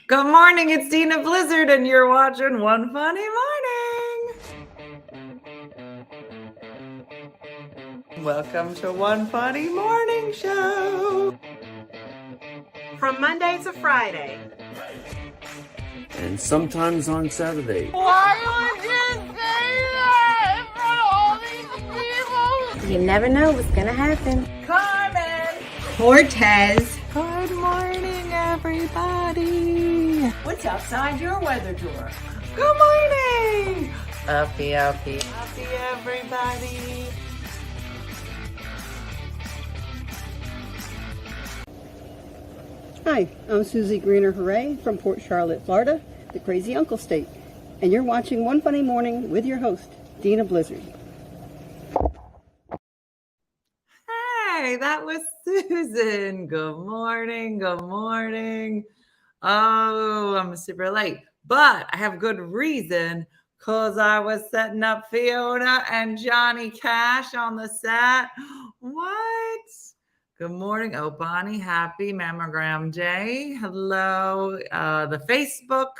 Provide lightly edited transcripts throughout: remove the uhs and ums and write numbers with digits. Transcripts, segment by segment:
Good morning, it's Dina Blizzard, and you're watching One Funny Morning. Welcome to One Funny Morning Show. From Monday to Friday. And sometimes on Saturday. Why would you say that in front of all these people? You never know what's gonna happen. Carmen. Cortez. Good morning, everybody. What's outside your weather door? Good morning. Uppie. Happy everybody. Hi, I'm Susie Greener Hooray from Port Charlotte, Florida, the crazy uncle state. And you're watching One Funny Morning with your host, Dina Blizzard. Hey, that was Susan. Good morning. Good morning. Oh, I'm super late, but I have good reason because I was setting up Fiona and Johnny Cash on the set. What? Good morning. Oh, Bonnie, happy Mammogram Day. Hello. The Facebook,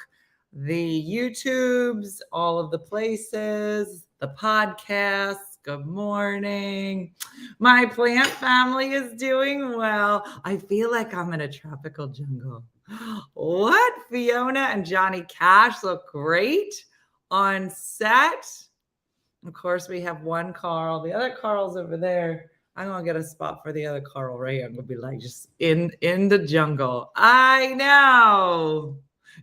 the YouTubes, all of the places, the podcasts. Good morning. My plant family is doing well. I feel like I'm in a tropical jungle. What? Fiona and Johnny Cash look great on set. Of course, we have one Carl. The other Carl's over there. I'm going to get a spot for the other Carl right here. I'm going to be like just in the jungle. I know.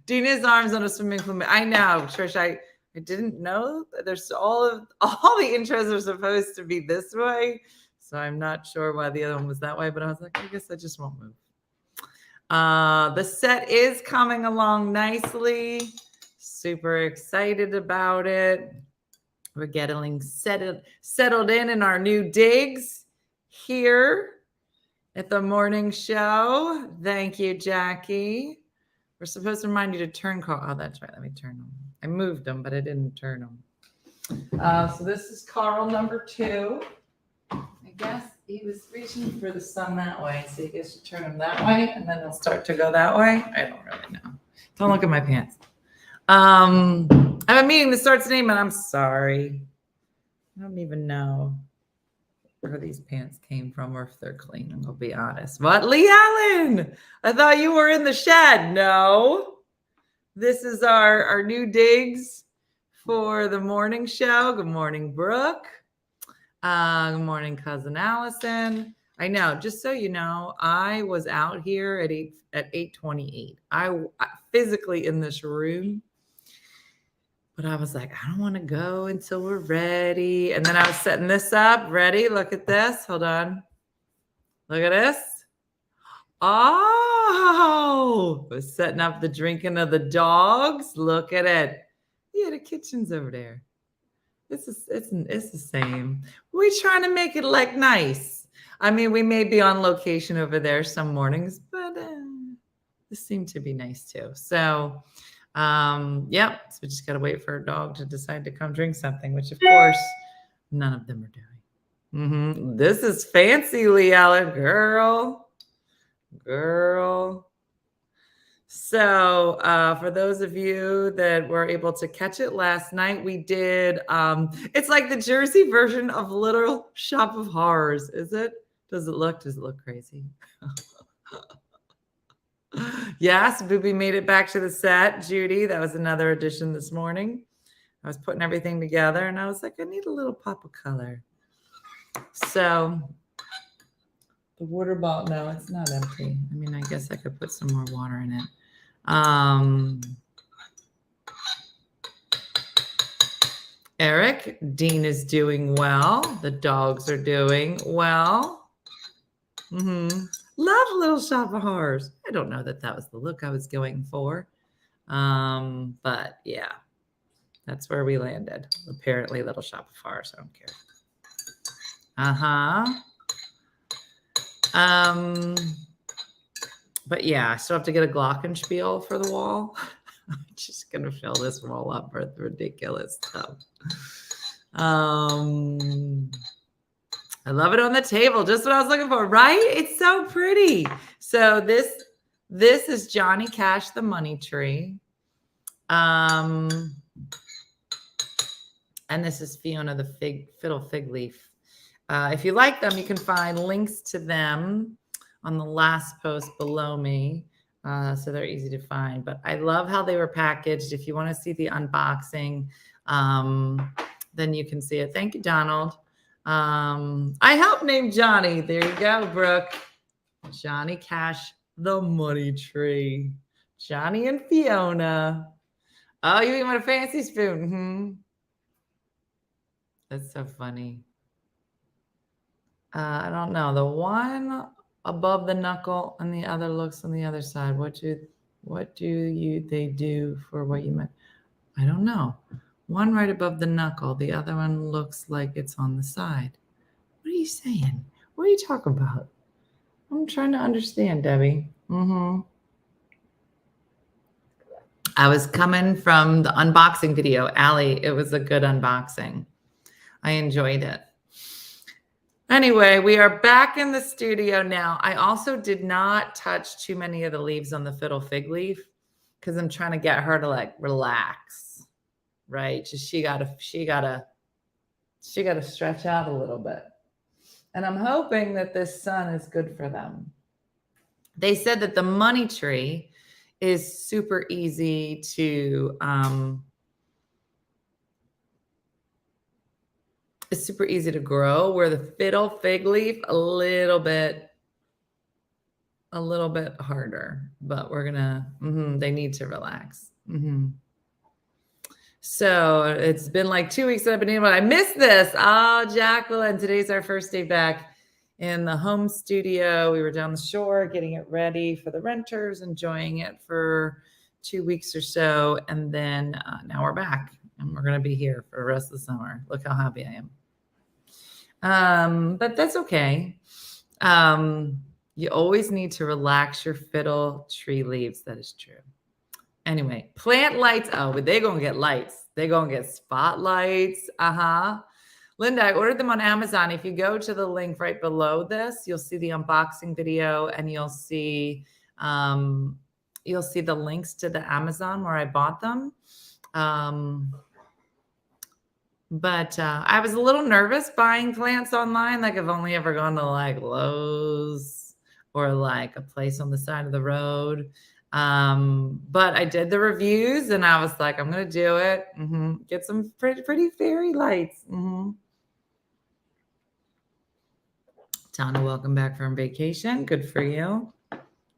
Dina's arms on a swimming pool. I know, Trish. I didn't know that there's all the intros are supposed to be this way. So I'm not sure why the other one was that way, but I was like, I guess I just won't move. The set is coming along nicely. Super excited about it. We're getting settled in our new digs here at the morning show. Thank you, Jackie. We're supposed to remind you to turn Carl. Oh, that's right. Let me turn them. I moved them, but I didn't turn them. So this is Carl number 2. I guess he was reaching for the sun that way. So you guys should turn him that way, and then they'll start to go that way. I don't really know. Don't look at my pants. I have a meeting that starts at 8, but I'm sorry. I don't even know where these pants came from or if they're clean. I'm going to be honest. What? Lee Allen, I thought you were in the shed. No. This is our new digs for the morning show. Good morning, Brooke. Good morning, cousin Allison. I know, just so you know, I was out here at 8:28. I physically in this room, but I was like, I don't want to go until we're ready. And then I was setting this up. Ready? Look at this. Hold on. Look at this. Oh, we're setting up the drinking of the dogs. Look at it. Yeah, the kitchen's over there. It's the same. We're trying to make it like nice. I mean, we may be on location over there some mornings, but this seemed to be nice too. So, yep. So we just got to wait for a dog to decide to come drink something, which of course none of them are doing. This is fancy, Lee Allen, girl. So for those of you that were able to catch it last night, we did, it's like the Jersey version of Little Shop of Horrors. Is it? Does it look crazy? Yes, Booby made it back to the set. Judy, that was another addition this morning. I was putting everything together and I was like, I need a little pop of color. So the water bottle, no, it's not empty. I mean, I guess I could put some more water in it. Eric, Dean is doing well. The dogs are doing well. Love Little Shop of Horrors. I don't know that was the look I was going for. But yeah, that's where we landed. Apparently Little Shop of Horrors. I don't care. But yeah, I still have to get a glockenspiel for the wall. I'm just going to fill this wall up with ridiculous stuff. I love it on the table. Just what I was looking for, right? It's so pretty. So this This is Johnny Cash, the money tree. And this is Fiona the Fiddle Fig Leaf. If you like them, you can find links to them on the last post below me. So they're easy to find. But I love how they were packaged. If you want to see the unboxing, then you can see it. Thank you, Donald. I helped name Johnny. There you go, Brooke. Johnny Cash, the money tree. Johnny and Fiona. Oh, you even want a fancy spoon? That's so funny. I don't know. The one above the knuckle and the other looks on the other side. What do they do for what you meant? I don't know. One right above the knuckle. The other one looks like it's on the side. What are you saying? What are you talking about? I'm trying to understand, Debbie. I was coming from the unboxing video. Allie, it was a good unboxing. I enjoyed it. Anyway, we are back in the studio now. I also did not touch too many of the leaves on the Fiddle Fig Leaf because I'm trying to get her to like relax, right? Just she gotta stretch out a little bit. And I'm hoping that this sun is good for them. They said that the money tree is super easy to it's super easy to grow, where the Fiddle Fig Leaf a little bit harder, but we're gonna they need to relax. So it's been like 2 weeks that I've been able. I missed this. Oh, Jacqueline, today's our first day back in the home studio. We were down the shore getting it ready for the renters, enjoying it for 2 weeks or so, and then now we're back and we're gonna be here for the rest of the summer. Look how happy I am. But that's okay. You always need to relax your fiddle tree leaves. That is true. Anyway, plant lights. Oh, but they're going to get lights. They're going to get spotlights. Linda, I ordered them on Amazon. If you go to the link right below this, you'll see the unboxing video and you'll see the links to the Amazon where I bought them. But I was a little nervous buying plants online. Like I've only ever gone to like Lowe's or like a place on the side of the road. But I did the reviews and I was like, I'm going to do it. Get some pretty fairy lights. Donna, welcome back from vacation. Good for you.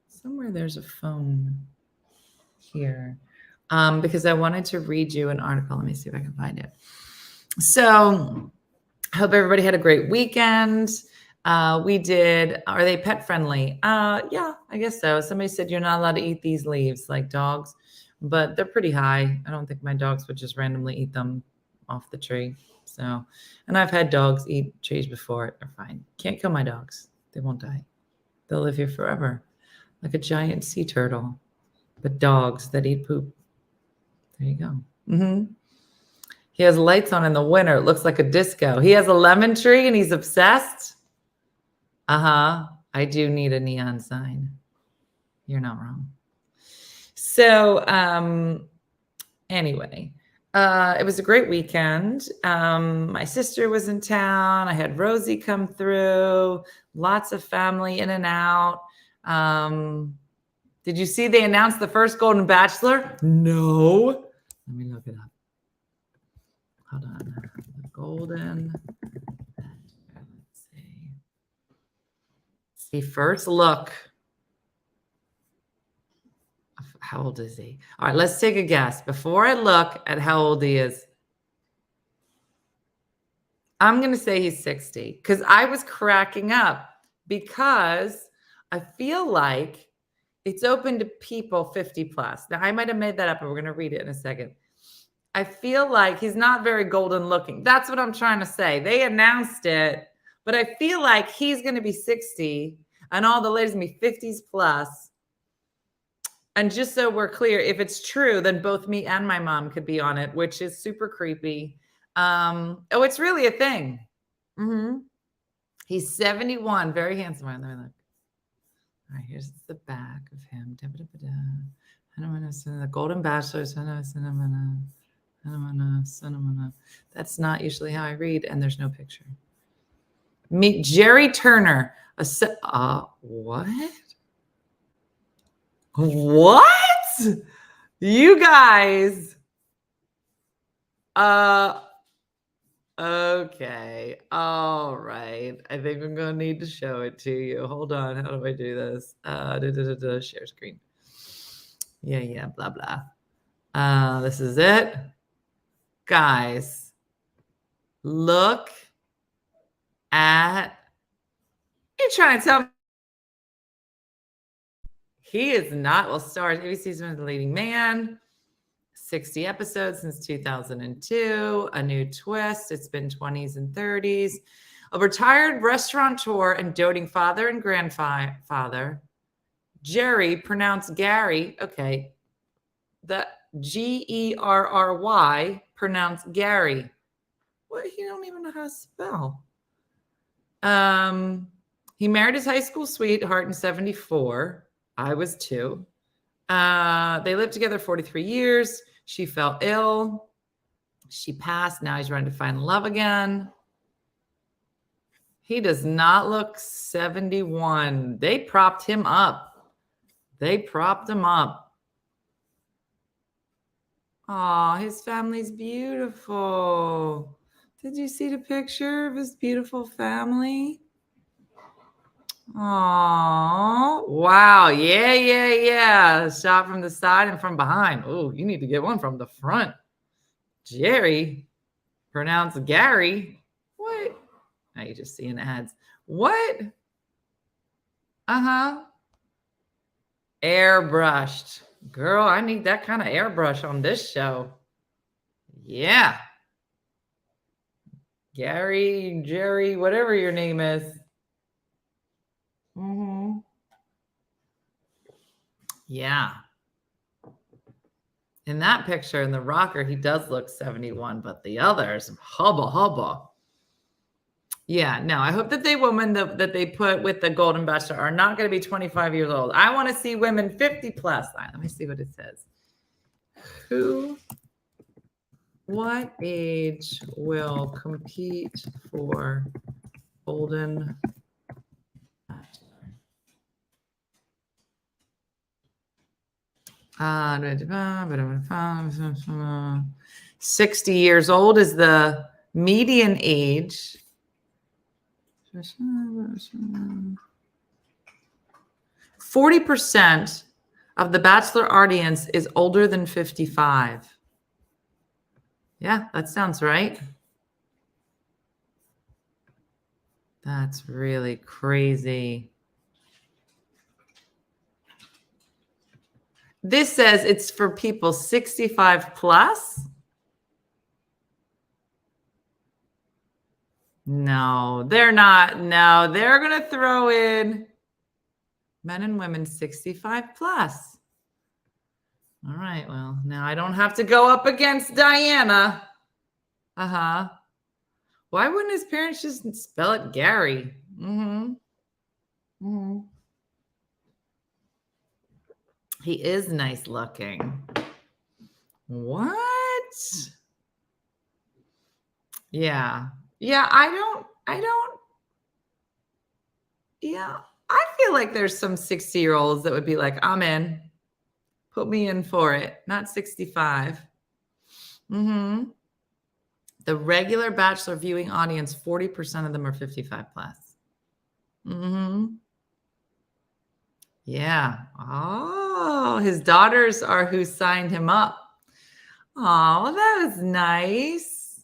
Somewhere there's a phone here because I wanted to read you an article. Let me see if I can find it. So I hope everybody had a great weekend. We did. Are they pet friendly? Yeah, I guess so. Somebody said you're not allowed to eat these leaves like dogs, but they're pretty high. I don't think my dogs would just randomly eat them off the tree. So, and I've had dogs eat trees before. They're fine. Can't kill my dogs. They won't die. They'll live here forever, like a giant sea turtle. But dogs that eat poop. There you go. He has lights on in the winter. It looks like a disco. He has a lemon tree and he's obsessed. I do need a neon sign. You're not wrong. So anyway, it was a great weekend. My sister was in town. I had Rosie come through. Lots of family in and out. Did you see they announced the first Golden Bachelor? No. Let me look it up. Hold on. The Golden Bachelor. Let's see. See, first look. How old is he? All right, let's take a guess. Before I look at how old he is, I'm going to say he's 60 because I was cracking up because I feel like it's open to people 50 plus. Now, I might have made that up, but we're going to read it in a second. I feel like he's not very golden looking. That's what I'm trying to say. They announced it, but I feel like he's going to be 60 and all the ladies going to be 50s plus. And just so we're clear, if it's true, then both me and my mom could be on it, which is super creepy. Oh, it's really a thing. He's 71, very handsome. Let me look. All right, here's the back of him. The Golden Bachelor. That's not usually how I read, and there's no picture. Meet Jerry Turner. What? What? You guys. Okay. All right. I think I'm going to need to show it to you. Hold on. How do I do this? Share screen. Yeah, blah, blah. This is it. Guys, look at, you're trying to tell me he is not, well, stars, ABC's been the leading man, 60 episodes since 2002, a new twist, it's been 20s and 30s, a retired restaurateur and doting father and grandfather, Jerry, pronounced Gary, okay, the Gerry, pronounced Gary. What? You don't even know how to spell. He married his high school sweetheart in 1974. I was 2. They lived together 43 years. She fell ill. She passed. Now he's trying to find love again. He does not look 71. They propped him up. Aw, his family's beautiful. Did you see the picture of his beautiful family? Aw, wow. Yeah. Shot from the side and from behind. Oh, you need to get one from the front. Jerry, pronounced Gary. What? Now you're just seeing ads. What? Airbrushed. Girl, I need that kind of airbrush on this show. Yeah. Gary, Jerry, whatever your name is. Yeah. In that picture, in the rocker, he does look 71, but the others, hubba. Yeah, no, I hope that the women that they put with the Golden Bachelor are not going to be 25 years old. I want to see women 50 plus. All right, let me see what it says. What age will compete for Golden Bachelor? 60 years old is the median age. 40% of the Bachelor audience is older than 55. Yeah, that sounds right. That's really crazy. This says it's for people 65 plus. No, they're not. No, they're going to throw in men and women 65 plus. All right. Well, now I don't have to go up against Diana. Why wouldn't his parents just spell it Gary? He is nice looking. What? Yeah. Yeah, I feel like there's some 60-year-olds that would be like, I'm in. Put me in for it. Not 65. The regular Bachelor viewing audience, 40% of them are 55 plus. Yeah. Oh, his daughters are who signed him up. Oh, that was nice.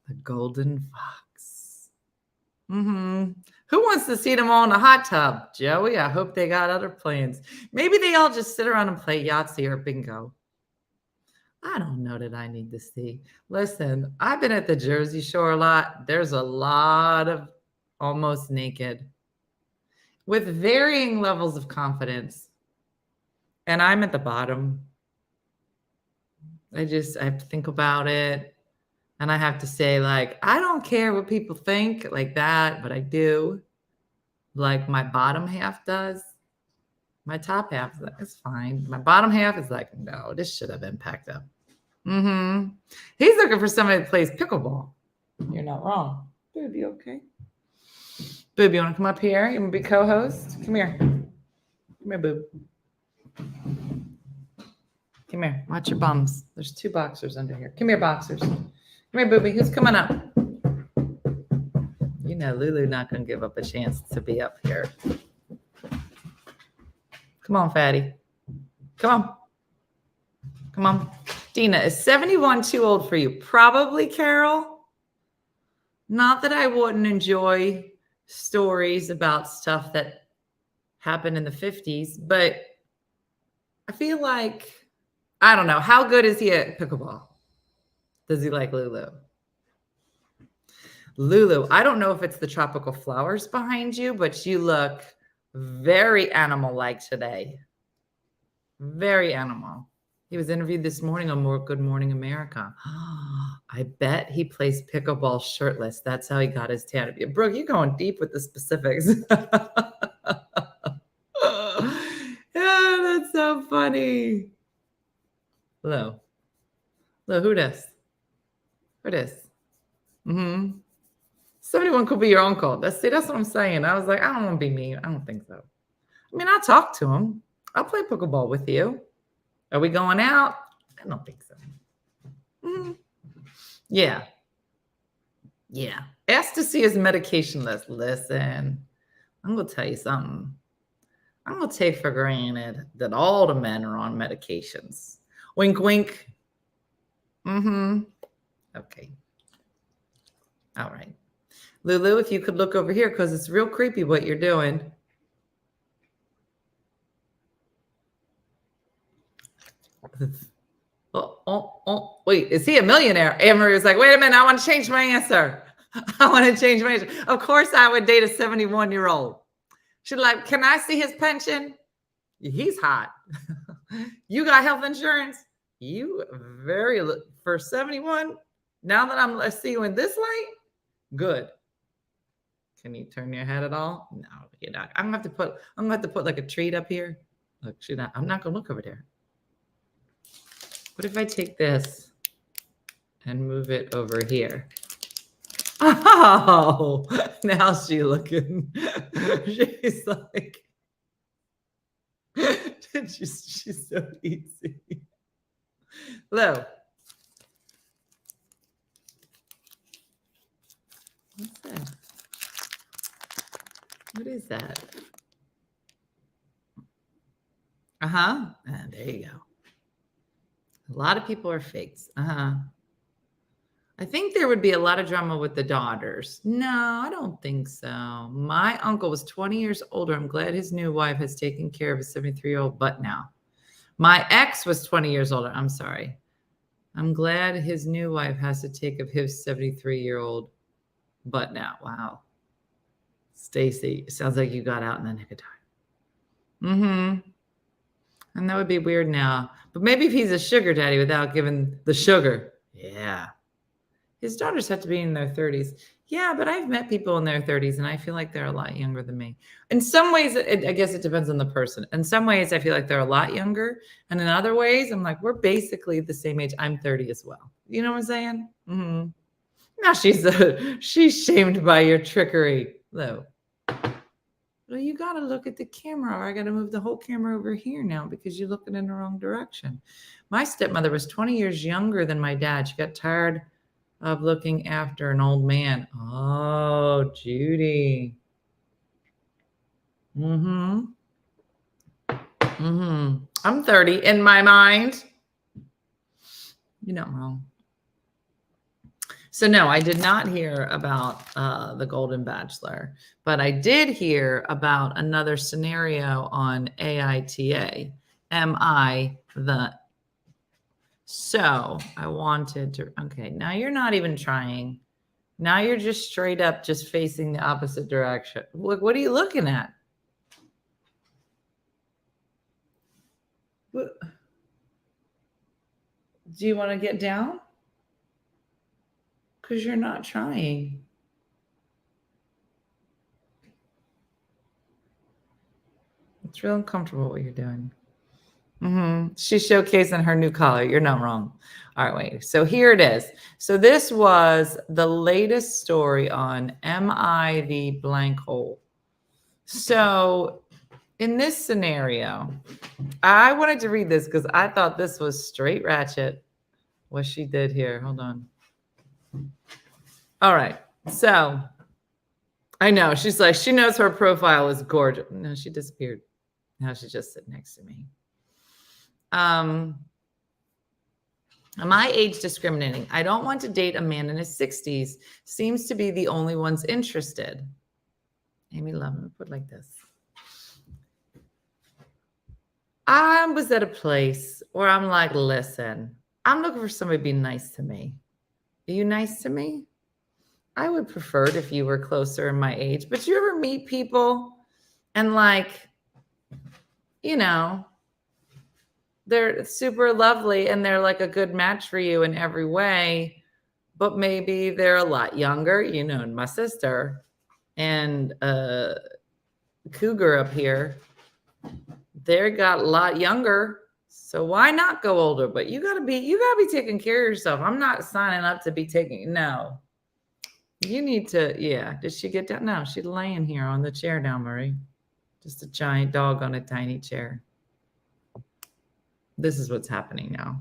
The Golden Fox. Who wants to see them all in a hot tub? Joey, I hope they got other plans. Maybe they all just sit around and play Yahtzee or bingo. I don't know that I need to see. Listen, I've been at the Jersey Shore a lot. There's a lot of almost naked with varying levels of confidence. And I'm at the bottom. I have to think about it. And I have to say, like, I don't care what people think like that, but I do. Like my bottom half does. My top half is like, it's fine. My bottom half is like, no, this should have been packed up. Mm-hmm. He's looking for somebody that plays pickleball. You're not wrong. Boob, you okay? Boob, you want to come up here? You want to be co-host? Come here. Come here, Boob. Come here. Watch your bums. There's 2 boxers under here. Come here, boxers. Come here, Booby. Who's coming up? You know, Lulu not going to give up a chance to be up here. Come on, fatty. Come on. Come on. Dina, is 71 too old for you? Probably, Carol. Not that I wouldn't enjoy stories about stuff that happened in the 50s, but I feel like, I don't know. How good is he at pickleball? Does he like Lulu? Lulu, I don't know if it's the tropical flowers behind you, but you look very animal-like today. Very animal. He was interviewed this morning on Good Morning America. I bet he plays pickleball shirtless. That's how he got his tan. Brooke, you're going deep with the specifics. Yeah, that's so funny. Hello. Hello, who this? Who this? 71 could be your uncle. That's what I'm saying. I was like, I don't want to be mean. I don't think so. I mean, I'll talk to him. I'll play pickleball with you. Are we going out? I don't think so. Yeah. Yeah. Ask to see his medication list. Listen, I'm going to tell you something. I'm going to take for granted that all the men are on medications. Wink, wink. Okay. All right. Lulu, if you could look over here, because it's real creepy what you're doing. Wait, is he a millionaire? Anne Marie was like, wait a minute, I want to change my answer. I want to change my answer. Of course I would date a 71-year-old. She's like, can I see his pension? He's hot. You got health insurance? You for 71? Now that I see you in this light? Good. Can you turn your head at all? No, you're not. I'm gonna have to put like a treat up here. Look, I'm not gonna look over there. What if I take this and move it over here? Oh, now she's looking. She's like, she's so easy. Hello. What's that? What is that? There you go. A lot of people are fakes. I think there would be a lot of drama with the daughters. No, I don't think so. My uncle was 20 years older. I'm glad his new wife has taken care of his 73-year-old butt now. My ex was 20 years older. I'm sorry. I'm glad his new wife has to take of his 73-year-old butt now. Wow. Stacy, sounds like you got out in the nick of time. And that would be weird now. But maybe if he's a sugar daddy without giving the sugar. Yeah. His daughters have to be in their 30s. Yeah, but I've met people in their 30s, and I feel like they're a lot younger than me. In some ways, I guess it depends on the person. In some ways, I feel like they're a lot younger. And in other ways, I'm like, we're basically the same age. I'm 30 as well. You know what I'm saying? Now she's shamed by your trickery. Lou. Well, you got to look at the camera, or I got to move the whole camera over here now because you're looking in the wrong direction. My stepmother was 20 years younger than my dad. She got tired of looking after an old man. Oh, Judy. I'm 30 in my mind. You're not wrong. So no, I did not hear about the Golden Bachelor, but I did hear about another scenario on AITA. So I wanted to, okay, now you're not even trying. Now you're just straight up just facing the opposite direction. Look, what are you looking at? What? Do you want to get down? Because you're not trying. It's real uncomfortable what you're doing. She's showcasing her new collar. You're not wrong. All right, wait. So here it is. So this was the latest story on Am I the blank hole? So in this scenario, I wanted to read this because I thought this was straight ratchet, what she did here. Hold on. All right. So I know. She's like, she knows her profile is gorgeous. No, she disappeared. Now she's just sitting next to me. Am I age discriminating? I don't want to date a man in his 60s. Seems to be the only ones interested. Amy Love, I'm gonna put it like this. I was at a place where I'm like, listen, I'm looking for somebody to be nice to me. Are you nice to me? I would prefer it if you were closer in my age. But you ever meet people and like, you know, they're super lovely and they're like a good match for you in every way, but maybe they're a lot younger, you know, and my sister and Cougar up here, they got a lot younger. So why not go older? But you gotta be taking care of yourself. I'm not signing up to be taking, no. You need to, yeah. Did she get down? No, she's laying here on the chair now, Marie. Just a giant dog on a tiny chair. This is what's happening now.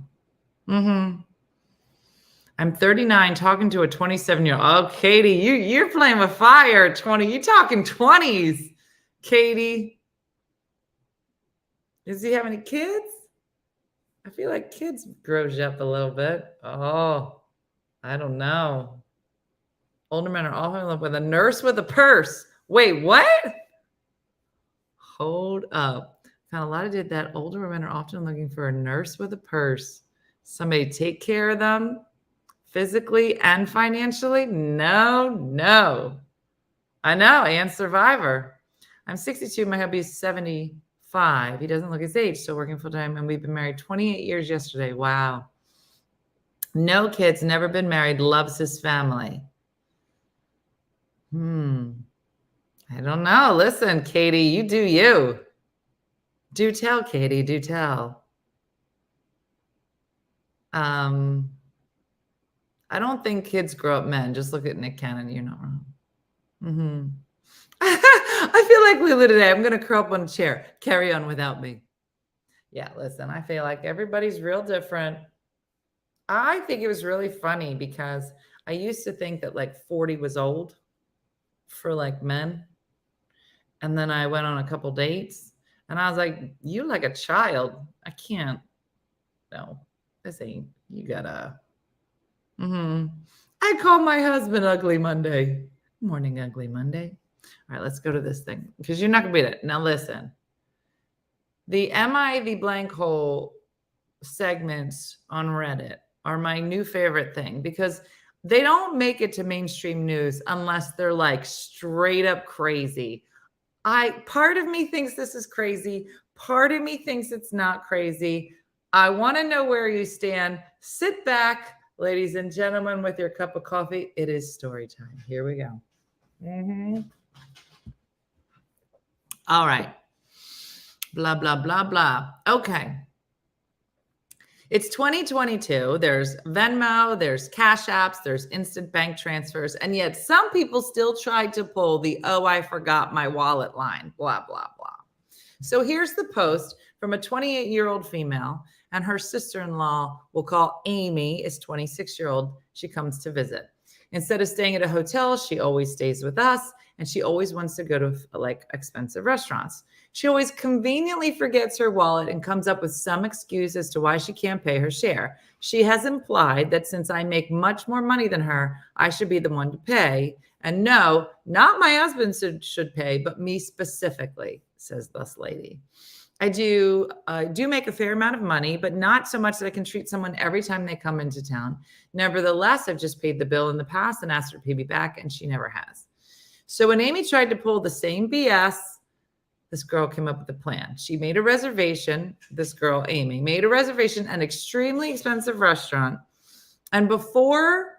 I'm 39 talking to a 27-year-old. Oh, Katie, you're playing with fire. 20. You talking 20s, Katie. Does he have any kids? I feel like kids grows you up a little bit. Oh, I don't know. Older men are all in love with a nurse with a purse. Wait, what? Hold up. Found a lot of did that. Older women are often looking for a nurse with a purse. Somebody take care of them physically and financially. No. I know. And survivor. I'm 62. My hubby is 75. He doesn't look his age. Still working full time. And we've been married 28 years yesterday. Wow. No kids. Never been married. Loves his family. I don't know. Listen, Katie, you do you. Do tell, Katie. Do tell. I don't think kids grow up men. Just look at Nick Cannon. You're not wrong. I feel like Lulu today. I'm going to curl up on a chair. Carry on without me. Yeah, listen, I feel like everybody's real different. I think it was really funny because I used to think that like 40 was old for like men. And then I went on a couple dates and I was like, you like a child. I can't. No, this ain't, you gotta. I call my husband Ugly Monday. Morning, Ugly Monday. All right, let's go to this thing because you're not gonna beat it. Now listen, the Am I the blank hole segments on Reddit are my new favorite thing because they don't make it to mainstream news unless they're like straight up crazy. Part of me thinks this is crazy. Part of me thinks it's not crazy. I want to know where you stand. Sit back, ladies and gentlemen, with your cup of coffee. It is story time. Here we go. All right. Blah, blah, blah, blah. Okay. It's 2022. There's Venmo, there's Cash Apps, there's instant bank transfers. And yet some people still try to pull the, oh, I forgot my wallet line, blah, blah, blah. So here's the post from a 28-year-old female, and her sister-in-law, we'll call Amy, is 26-year-old. She comes to visit. Instead of staying at a hotel, she always stays with us, and she always wants to go to like expensive restaurants. She always conveniently forgets her wallet and comes up with some excuse as to why she can't pay her share. She has implied that since I make much more money than her, I should be the one to pay. And no, not my husband should pay, but me specifically, says this lady. I do make a fair amount of money, but not so much that I can treat someone every time they come into town. Nevertheless, I've just paid the bill in the past and asked her to pay me back, and she never has. So when Amy tried to pull the same BS, this girl came up with a plan. She made a reservation. This girl, Amy, made a reservation at an extremely expensive restaurant. And before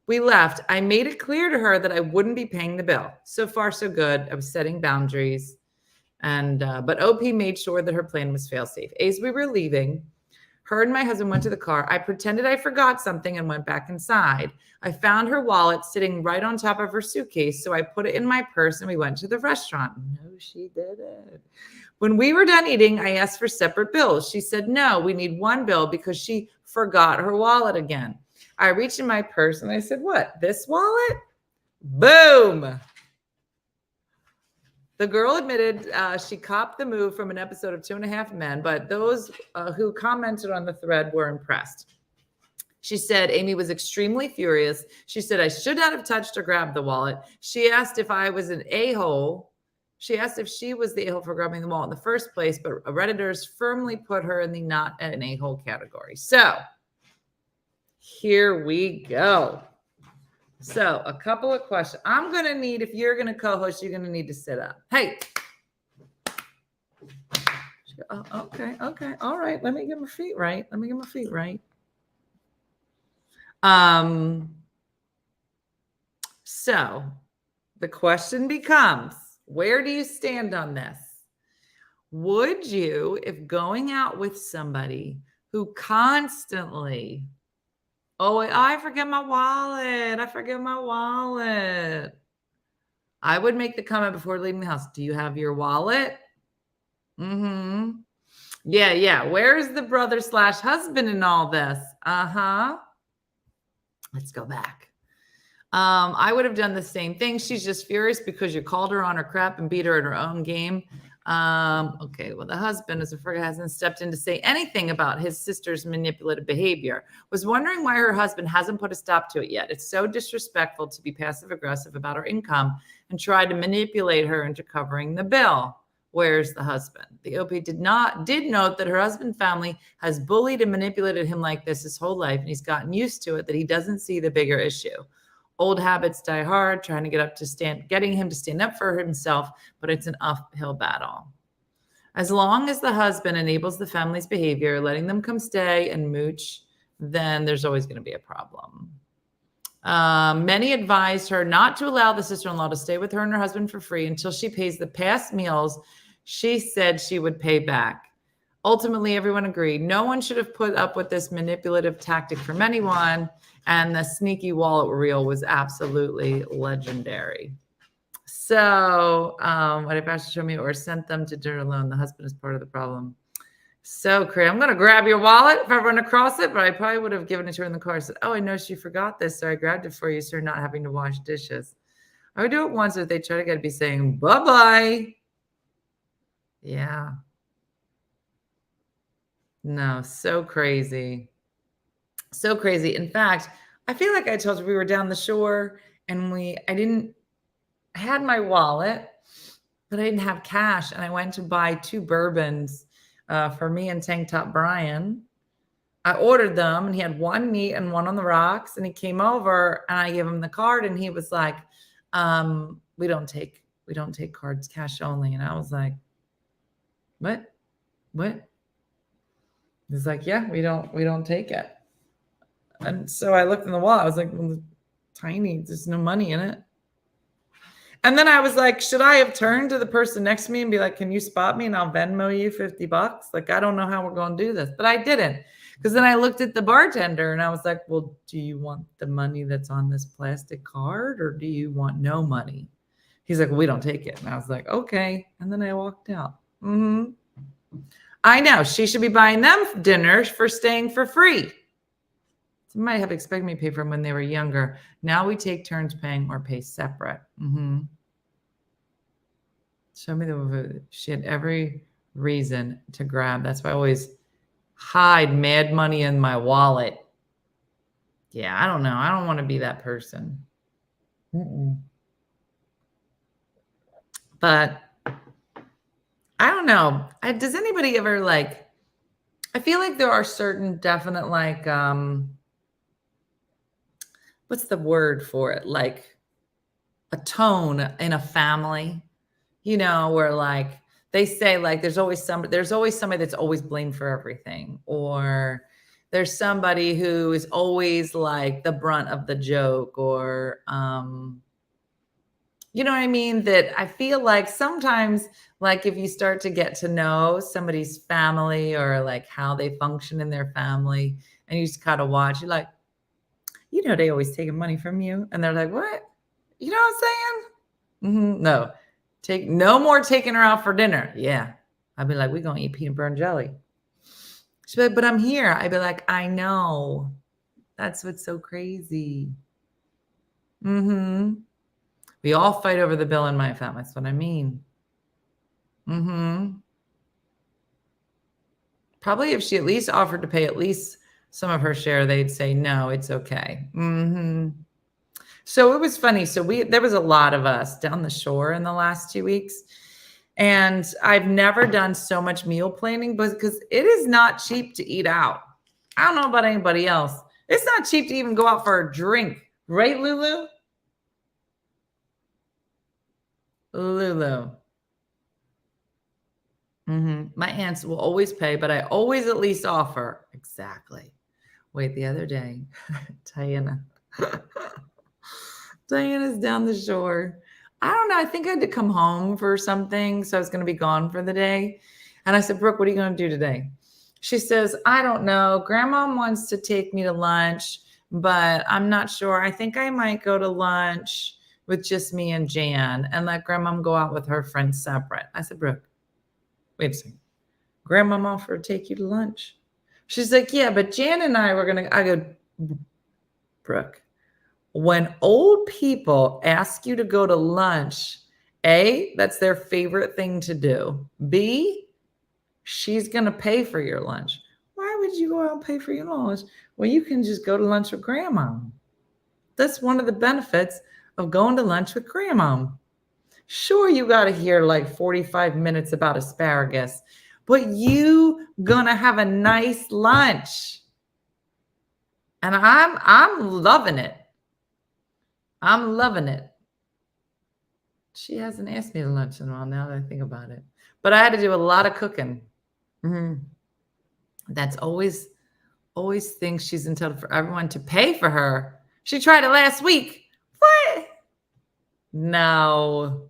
we left, I made it clear to her that I wouldn't be paying the bill. So far, so good. I was setting boundaries. And but OP made sure that her plan was fail-safe. As we were leaving, her and my husband went to the car. I pretended I forgot something and went back inside. I found her wallet sitting right on top of her suitcase, so I put it in my purse and we went to the restaurant. No, she didn't. When we were done eating, I asked for separate bills. She said, no, we need one bill because she forgot her wallet again. I reached in my purse and I said, what, this wallet? Boom. The girl admitted she copped the move from an episode of 2.5 Men, but those who commented on the thread were impressed. She said Amy was extremely furious. She said, I should not have touched or grabbed the wallet. She asked if I was an a-hole. She asked if she was the a-hole for grabbing the wallet in the first place, but Redditors firmly put her in the not an a-hole category. So here we go. So a couple of questions. I'm going to need, if you're going to co-host, you're going to need to sit up. Hey. Oh, okay. Okay. All right. Let me get my feet right. So the question becomes, where do you stand on this? Would you, if going out with somebody who constantly, oh, I forget my wallet. I would make the comment before leaving the house. Do you have your wallet? Mm-hmm. Yeah. Where's the brother/husband in all this? Uh-huh. Let's go back. I would have done the same thing. She's just furious because you called her on her crap and beat her at her own game. Okay, well, the husband, as a friend, hasn't stepped in to say anything about his sister's manipulative behavior. Was wondering why her husband hasn't put a stop to it yet. It's so disrespectful to be passive-aggressive about her income and try to manipulate her into covering the bill. Where's the husband? The OP did note that her husband's family has bullied and manipulated him like this his whole life, and he's gotten used to it, that he doesn't see the bigger issue. Old habits die hard, trying to getting him to stand up for himself, but it's an uphill battle. As long as the husband enables the family's behavior, letting them come stay and mooch, then there's always going to be a problem. Many advised her not to allow the sister-in-law to stay with her and her husband for free until she pays the past meals she said she would pay back. Ultimately, everyone agreed. No one should have put up with this manipulative tactic from anyone, and the sneaky wallet reel was absolutely legendary. So, what if Ashley showed me or sent them to dinner alone? The husband is part of the problem. So crazy. I'm going to grab your wallet if I run across it, but I probably would have given it to her in the car. I said, oh, I know she forgot this, so I grabbed it for you, so you're not having to wash dishes. I would do it once if they try to get to be saying bye-bye. Yeah. No, so crazy. So crazy. In fact, I feel like I told you we were down the shore and I had my wallet, but I didn't have cash. And I went to buy 2 bourbons for me and Tank Top Brian. I ordered them and he had one neat and one on the rocks. And he came over and I gave him the card and he was like, we don't take cards, cash only. And I was like, what? He's like, yeah, we don't take it. And so I looked in the wallet. I was like, well, it's tiny. There's no money in it. And then I was like, should I have turned to the person next to me and be like, can you spot me and I'll Venmo you $50? Like, I don't know how we're going to do this. But I didn't. Because then I looked at the bartender and I was like, well, do you want the money that's on this plastic card or do you want no money? He's like, well, we don't take it. And I was like, okay. And then I walked out. I know. She should be buying them dinner for staying for free. They might have expected me to pay for them when they were younger. Now we take turns paying or pay separate. Show me she had every reason to grab. That's why I always hide mad money in my wallet. Yeah, I don't know. I don't want to be that person. But I don't know. Does anybody ever I feel like there are certain definite what's the word for it? Like a tone in a family, where they say there's always somebody that's always blamed for everything, or there's somebody who is always the brunt of the joke, or You know what I mean? That I feel like sometimes, like if you start to get to know somebody's family or like how they function in their family, and you just kind of watch, you're like, they always taking money from you. And they're like, what? You know what I'm saying? No. Take no more taking her out for dinner. Yeah. I'd be like, we're going to eat peanut butter and jelly. She'd be like, but I'm here. I'd be like, I know. That's what's so crazy. We all fight over the bill in my family. That's what I mean. Probably if she at least offered to pay at least some of her share, they'd say, no, it's okay. So it was funny. So there was a lot of us down the shore in the last 2 weeks. And I've never done so much meal planning because it is not cheap to eat out. I don't know about anybody else. It's not cheap to even go out for a drink. Right, Lulu? Lulu. My aunts will always pay, but I always at least offer. Exactly. Wait, the other day, Diana's down the shore. I don't know. I think I had to come home for something. So I was going to be gone for the day. And I said, Brooke, what are you going to do today? She says, I don't know. Grandma wants to take me to lunch, but I'm not sure. I think I might go to lunch with just me and Jan and let Grandma go out with her friends separate. I said, Brooke, wait a second. Grandma offered to take you to lunch. She's like, yeah, but Jan and I were going to, I go, Brooke, when old people ask you to go to lunch, A, that's their favorite thing to do. B, she's going to pay for your lunch. Why would you go out and pay for your lunch? Well, you can just go to lunch with Grandma. That's one of the benefits of going to lunch with Grandma. Sure, you got to hear like 45 minutes about asparagus, but you gonna have a nice lunch. And I'm loving it. I'm loving it. She hasn't asked me to lunch in a while now that I think about it. But I had to do a lot of cooking. That's always thinks she's entitled for everyone to pay for her. She tried it last week. What? No.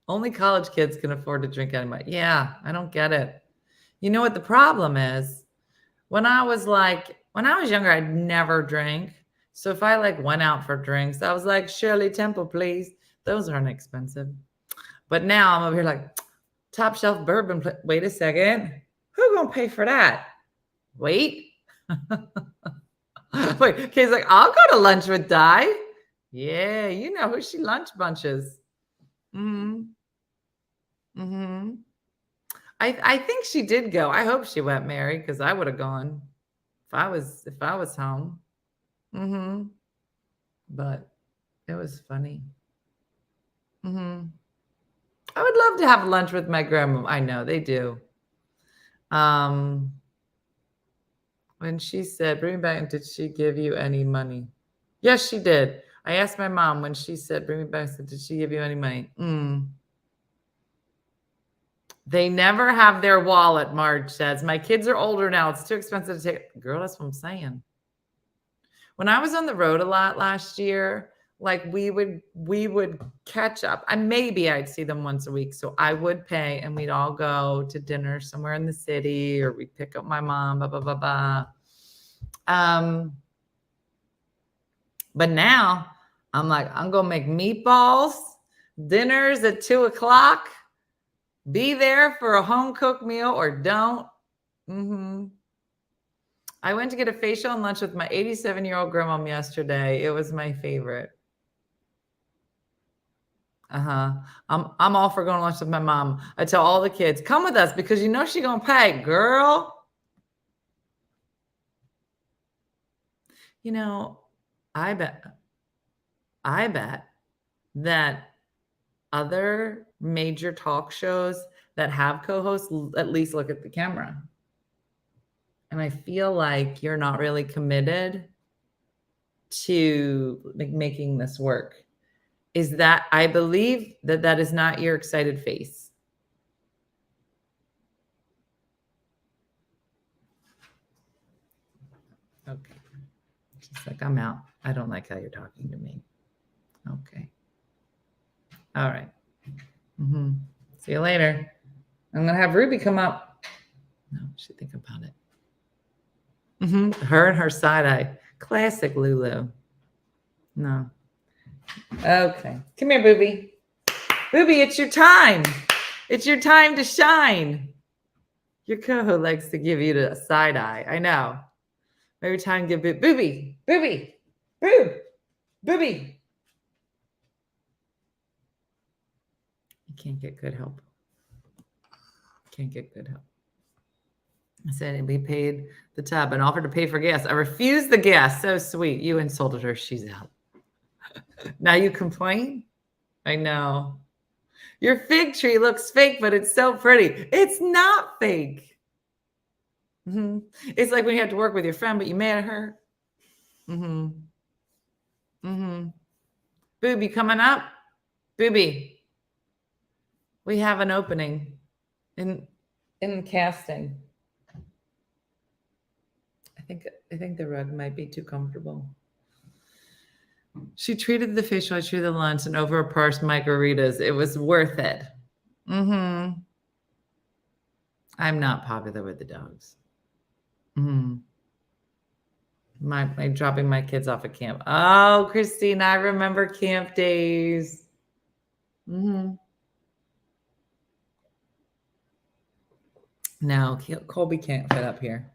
Only college kids can afford to drink anymore. Yeah, I don't get it. You know what the problem is? When I was younger, I'd never drank. So if I went out for drinks, I was like, Shirley Temple, please. Those aren't expensive. But now I'm over here top shelf bourbon. Wait a second. Who gonna pay for that? Wait. Wait, Kay's like, I'll go to lunch with Di. Yeah, you know who she lunch bunches. I think she did go. I hope she went, Mary, because I would have gone if I was home. But it was funny. I would love to have lunch with my grandma. I know they do. When she said, bring me back, did she give you any money? Yes, she did. I asked my mom when she said, bring me back, I said, did she give you any money? They never have their wallet, Marge says. My kids are older now. It's too expensive to take. Girl, that's what I'm saying. When I was on the road a lot last year, we would catch up. And maybe I'd see them once a week. So I would pay and we'd all go to dinner somewhere in the city, or we'd pick up my mom, blah, blah, blah, blah. But now I'm I'm going to make meatballs, dinners at 2:00. Be there for a home cooked meal or don't. I went to get a facial and lunch with my 87-year-old grandmom yesterday. It was my favorite. I'm all for going to lunch with my mom. I tell all the kids, come with us because you know she's going to pay, girl. You know, I bet that other major talk shows that have co-hosts at least look at the camera. And I feel like you're not really committed to making this work. Is that I believe that is not your excited face. Okay. She's like, I'm out. I don't like how you're talking to me. Okay. All right. See you later. I'm going to have Ruby come up. No, she think about it. Her and her side eye. Classic Lulu. No. Okay. Come here, Booby. Booby, it's your time. It's your time to shine. Your coho likes to give you the side eye. I know. Every time give it, Booby, Booby, Boob, Booby. You can't get good help. Can't get good help. I said we paid the tab and offered to pay for gas. I refused the gas. So sweet. You insulted her. She's out. Now you complain? I know. Your fig tree looks fake, but it's so pretty. It's not fake. It's like when you have to work with your friend, but you mad at her. Booby coming up. Booby. We have an opening in casting. I think the rug might be too comfortable. She treated the facial, I treated the lunch, and over a parched margaritas. It was worth it. I'm not popular with the dogs. My dropping my kids off at camp. Oh, Christine, I remember camp days. No, Colby can't fit up here.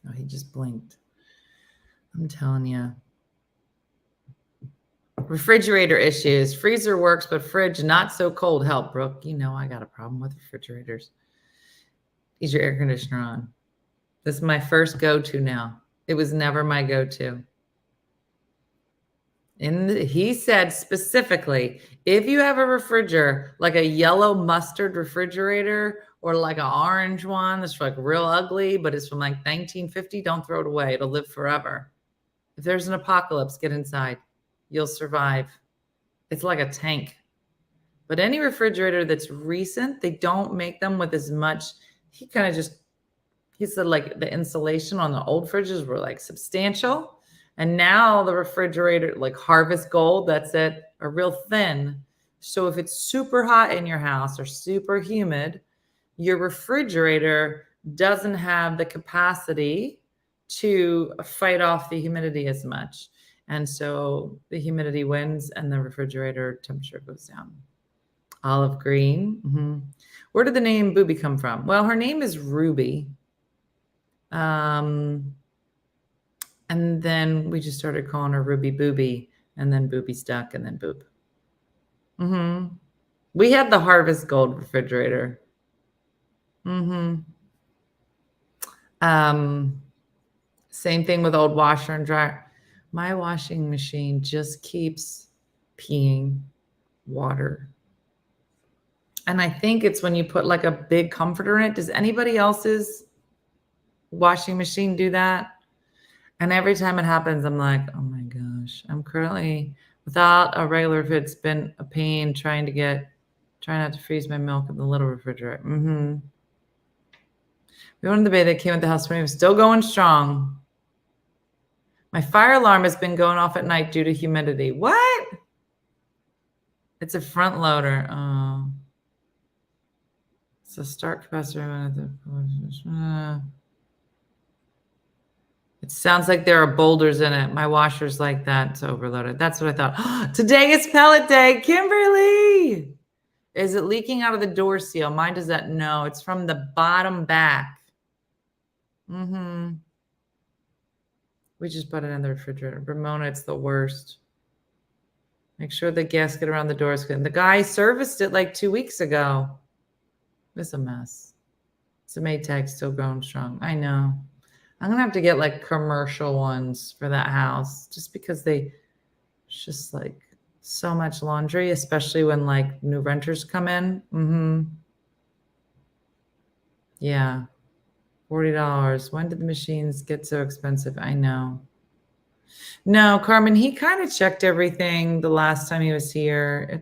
Oh, he just blinked. I'm telling you. Refrigerator issues. Freezer works, but fridge not so cold. Help, Brooke. You know I got a problem with refrigerators. Is your air conditioner on? This is my first go-to now. It was never my go-to. He said specifically, if you have a refrigerator, like a yellow mustard refrigerator or like an orange one that's like real ugly, but it's from like 1950, don't throw it away. It'll live forever. If there's an apocalypse, get inside. You'll survive. It's like a tank. But any refrigerator that's recent, they don't make them with as much. He said like the insulation on the old fridges were like substantial. And now the refrigerator, like Harvest Gold, that's it, are real thin. So if it's super hot in your house or super humid, your refrigerator doesn't have the capacity to fight off the humidity as much. And so the humidity wins and the refrigerator temperature goes down. Olive green. Where did the name Booby come from? Well, her name is Ruby. And then we just started calling her Ruby Booby, and then Booby stuck, and then Boop. We had the Harvest Gold refrigerator. Same thing with old washer and dryer. My washing machine just keeps peeing water. And I think it's when you put like a big comforter in it. Does anybody else's washing machine do that? And every time it happens, I'm like, oh my gosh, I'm currently without a regular, if it's been a pain trying not to freeze my milk in the little refrigerator. We wanted the baby that came with the house when he was still going strong. My fire alarm has been going off at night due to humidity. What? It's a front loader. Oh. It's a start capacitor. It sounds like there are boulders in it. My washer's like that. It's overloaded. That's what I thought. Today is pellet day. Kimberly! Is it leaking out of the door seal? Mine does that. No, it's from the bottom back. We just put it in the refrigerator. Ramona, it's the worst. Make sure the gasket around the door is good. The guy serviced it like 2 weeks ago. It's a mess. It's a Maytag still going strong. I know. I'm going to have to get like commercial ones for that house just because it's just like so much laundry, especially when like new renters come in. Yeah. $40. When did the machines get so expensive? I know. No, Carmen, he kind of checked everything the last time he was here.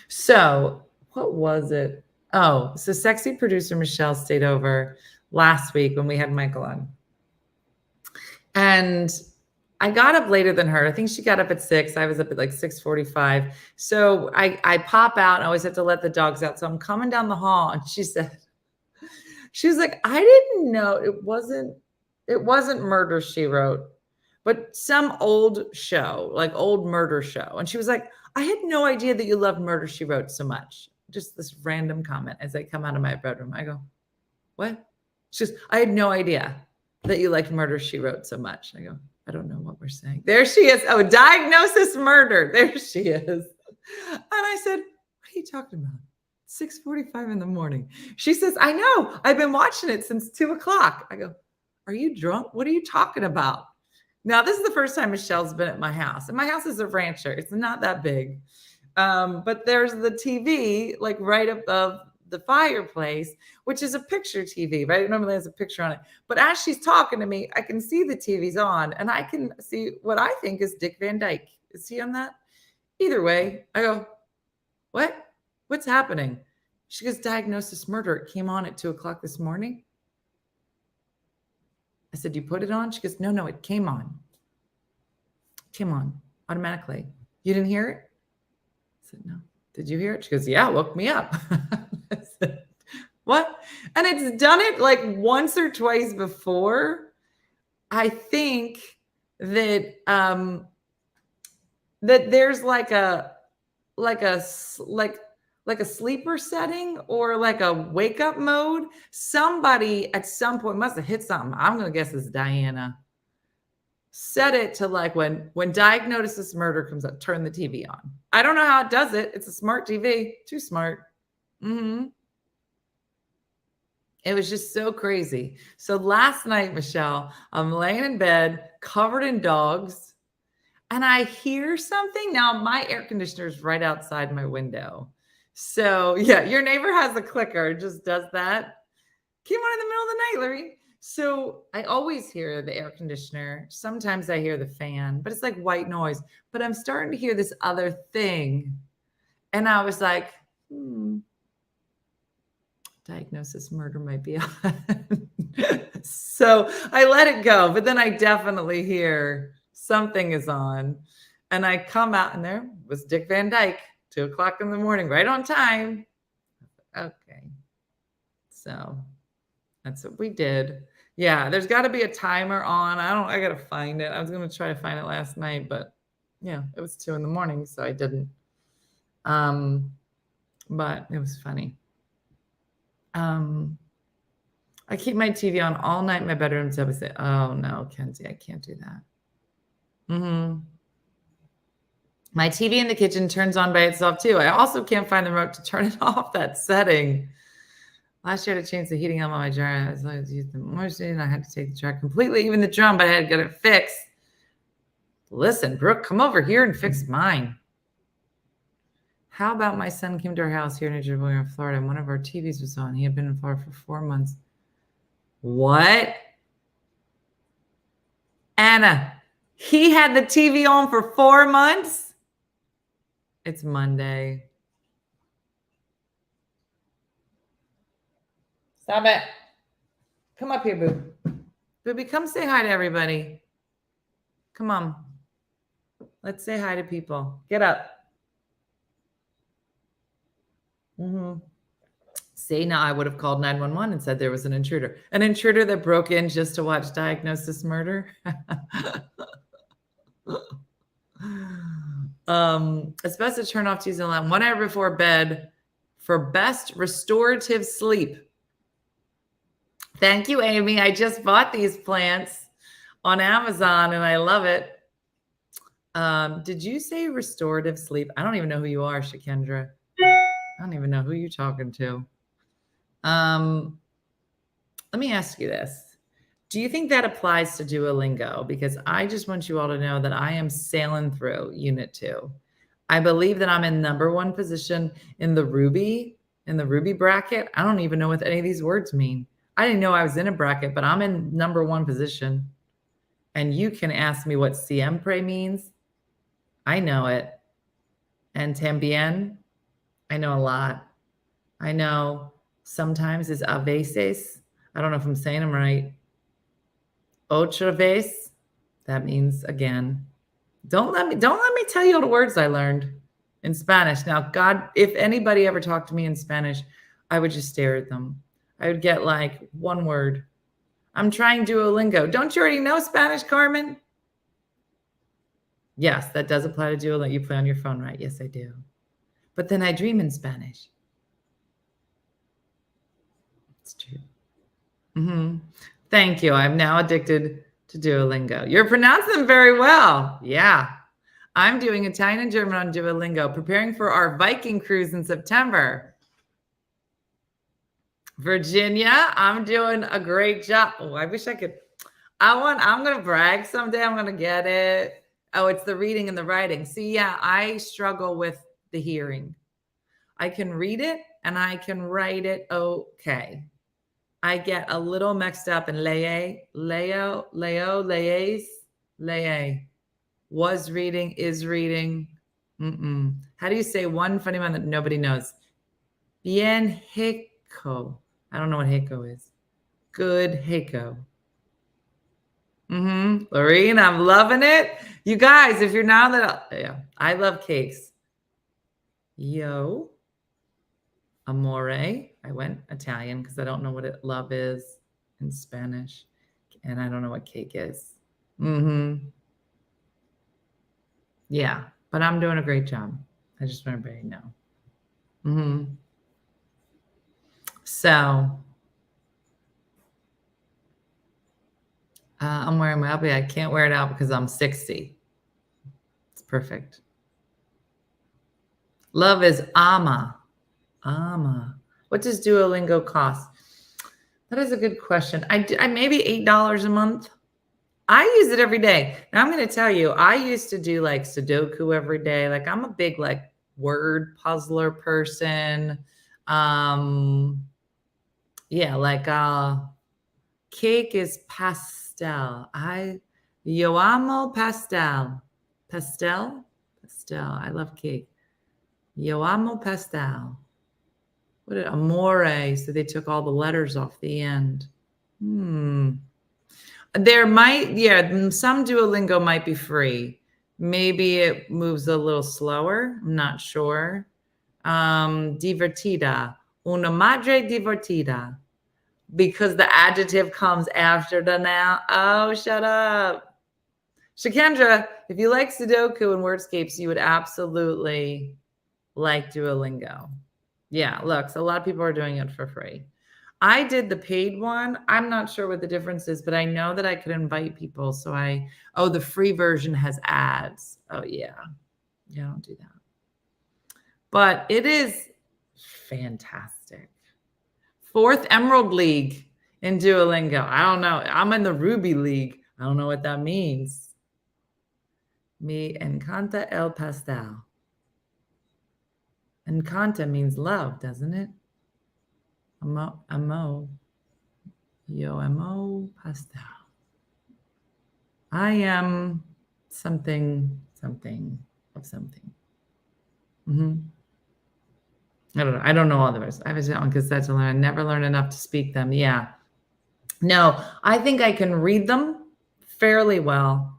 So what was it? Oh, so sexy producer Michelle stayed over last week when we had Michael on. And I got up later than her. I think she got up at 6. I was up at like 6:45. So I pop out and I always have to let the dogs out. So I'm coming down the hall and she was like, I didn't know it wasn't Murder, She Wrote, but some old show, like old murder show. And she was like, I had no idea that you loved Murder, She Wrote so much. Just this random comment as I come out of my bedroom. I go, what? She goes, I had no idea that you liked Murder, She Wrote so much. I go, I don't know what we're saying. There she is. Oh, diagnosis murder. There she is. And I said, what are you talking about? 6:45 in the morning. She says, I know. I've been watching it since 2:00. I go, are you drunk? What are you talking about? Now, this is the first time Michelle's been at my house. And my house is a rancher. It's not that big. But there's the TV like right above the fireplace, which is a picture TV, right? It normally has a picture on it. But as she's talking to me, I can see the TV's on and I can see what I think is Dick Van Dyke. Is he on that? Either way, I go, what? What's happening? She goes, diagnosis murder. It came on at 2:00 this morning. I said, you put it on? She goes, no, it came on. It came on automatically. You didn't hear it? I said, no. Did you hear it? She goes, yeah, woke me up. I said, what? And it's done it like once or twice before. I think that that there's like a sleeper setting or like a wake up mode. Somebody at some point must have hit something. I'm going to guess it's Diana. Set it to like when diagnosis murder comes up, turn the TV on. I don't know how it does it. It's a smart TV. Too smart. It was just so crazy. So last night, Michelle, I'm laying in bed covered in dogs and I hear something. Now my air conditioner is right outside my window. So yeah, your neighbor has a clicker, just does that. Came on in the middle of the night, Larry. So I always hear the air conditioner. Sometimes I hear the fan, but it's like white noise. But I'm starting to hear this other thing. And I was like, diagnosis murder might be on. So I let it go. But then I definitely hear something is on. And I come out and there was Dick Van Dyke, 2:00 in the morning, right on time. Okay. So that's what we did. Yeah, there's got to be a timer on. I got to find it. I was going to try to find it last night, but yeah, it was 2 a.m, so I didn't. But it was funny. I keep my TV on all night in my bedroom. So I say, oh no, Kenzie, I can't do that. My TV in the kitchen turns on by itself too. I also can't find the remote to turn it off, that setting. Last year I had to change the heating on my jar. As long as I used the moisture, and I had to take the jar completely, even the drum, but I had to get it fixed. Listen, Brooke, come over here and fix mine. How about my son came to our house here in New Florida, and one of our TVs was on. He had been in Florida for 4 months. What? Anna, he had the TV on for 4 months? It's Monday. Stop it. Come up here, Boo. Booby, come say hi to everybody. Come on. Let's say hi to people. Get up. See, now I would have called 911 and said there was an intruder. An intruder that broke in just to watch diagnosis murder. It's best to turn off TVs and alarm 1 hour before bed for best restorative sleep. Thank you, Amy. I just bought these plants on Amazon and I love it. Did you say restorative sleep? I don't even know who you are, Shakendra. I don't even know who you're talking to. Let me ask you this. Do you think that applies to Duolingo? Because I just want you all to know that I am sailing through Unit 2. I believe that I'm in #1 position in the Ruby bracket. I don't even know what any of these words mean. I didn't know I was in a bracket, but I'm in #1 position. And you can ask me what siempre means. I know it. And también, I know a lot. I know sometimes is a veces. I don't know if I'm saying them right. Otra vez. That means again. Don't let me tell you all the words I learned in Spanish. Now, God, if anybody ever talked to me in Spanish, I would just stare at them. I would get like one word. I'm trying Duolingo. Don't you already know Spanish, Carmen? Yes, that does apply to Duolingo. You play on your phone, right? Yes, I do. But then I dream in Spanish. It's true. Thank you. I'm now addicted to Duolingo. You're pronouncing them very well. Yeah. I'm doing Italian and German on Duolingo, preparing for our Viking cruise in September. Virginia, I'm doing a great job. Oh, I wish I could. I'm going to brag someday. I'm going to get it. Oh, it's the reading and the writing. See, yeah, I struggle with the hearing. I can read it and I can write it okay. I get a little mixed up in leye, was reading, is reading. How do you say one funny one that nobody knows? Bien heco. I don't know what heco is. Good heco. Lorene, I'm loving it. You guys, if you're now that, yeah, I love cakes. Yo. Amore. I went Italian because I don't know what love is in Spanish. And I don't know what cake is. Yeah, but I'm doing a great job. I just want everybody to know. So I'm wearing my Uppie. I can't wear it out because I'm 60. It's perfect. Love is ama. Ama. What does Duolingo cost? That is a good question. I maybe $8 a month. I use it every day. Now I'm going to tell you, I used to do like Sudoku every day. Like I'm a big like word puzzler person. Yeah, like cake is pastel. Yo amo pastel. Pastel? Pastel. I love cake. Yo amo pastel. What did amore? So they took all the letters off the end. There might, yeah, some Duolingo might be free. Maybe it moves a little slower. I'm not sure. Divertida. Una madre divertida. Because the adjective comes after the noun. Oh, shut up. Shakendra, if you like Sudoku and Wordscapes, you would absolutely like Duolingo. Yeah, look, so a lot of people are doing it for free. I did the paid one. I'm not sure what the difference is, but I know that I could invite people. So the free version has ads. Oh, yeah. Yeah, don't do that. But it is fantastic. 4th Emerald League in Duolingo. I don't know. I'm in the Ruby League. I don't know what that means. Me encanta el pastel. Encanta means love, doesn't it? Amo. Yo amo pastel. I am something of something. I don't know. I don't know all the rest. I was on cassette to learn. I never learned enough to speak them. Yeah. No, I think I can read them fairly well.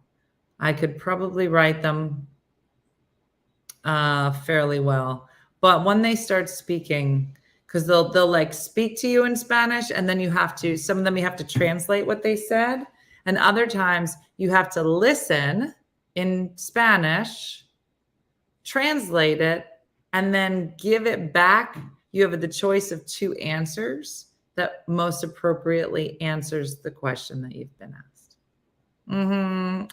I could probably write them fairly well. But when they start speaking, because they'll like speak to you in Spanish, and then some of them you have to translate what they said. And other times you have to listen in Spanish, translate it, and then give it back. You have the choice of 2 answers that most appropriately answers the question that you've been asked.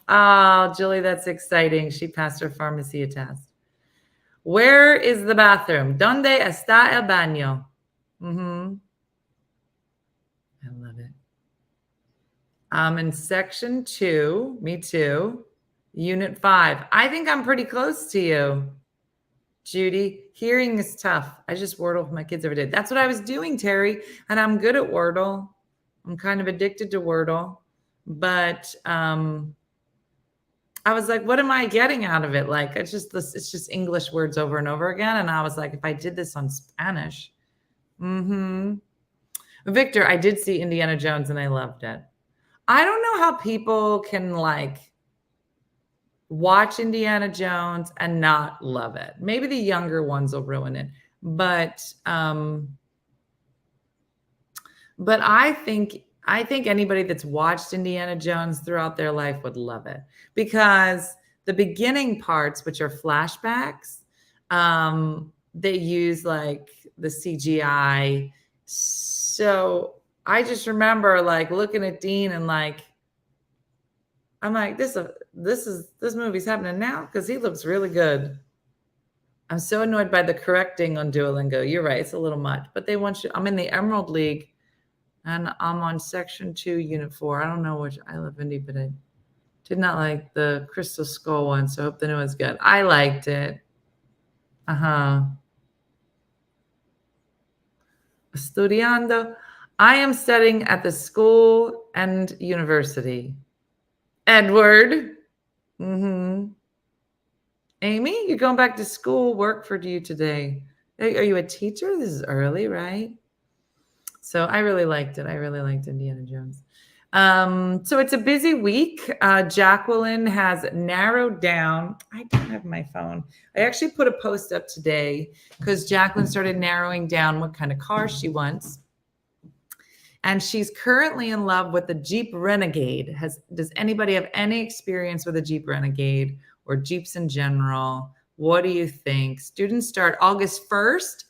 Oh, Julie, that's exciting. She passed her pharmacy test. Where is the bathroom? ¿Dónde está el baño? I love it. I'm in section 2. Me too. Unit 5. I think I'm pretty close to you. Judy, hearing is tough. I just Wordle with my kids every day. That's what I was doing, Terry. And I'm good at Wordle. I'm kind of addicted to Wordle. But I was like, what am I getting out of it? Like, it's just English words over and over again. And I was like, if I did this on Spanish, Mm-hmm. Victor, I did see Indiana Jones and I loved it. I don't know how people can like watch Indiana Jones and not love it. Maybe the younger ones will ruin it. But I think anybody that's watched Indiana Jones throughout their life would love it because the beginning parts, which are flashbacks, they use like the CGI. So I just remember like looking at Dean and like, I'm like, this movie's happening now because he looks really good. I'm so annoyed by the correcting on Duolingo. You're right, it's a little much, but they want you. I'm in the Emerald League. And I'm on section 2, unit 4. I don't know which I love Indy, but I did not like the Crystal Skull one, so I hope the new one's good. I liked it. Estudiando. I am studying at the school and university. Edward. Mm-hmm. Amy, you're going back to school. Work for you today. Are you a teacher? This is early, right? So I really liked it. I really liked Indiana Jones. So it's a busy week. Jacqueline has narrowed down. I don't have my phone. I actually put a post up today because Jacqueline started narrowing down what kind of car she wants. And she's currently in love with the Jeep Renegade. Does anybody have any experience with a Jeep Renegade or Jeeps in general? What do you think? Students start August 1st.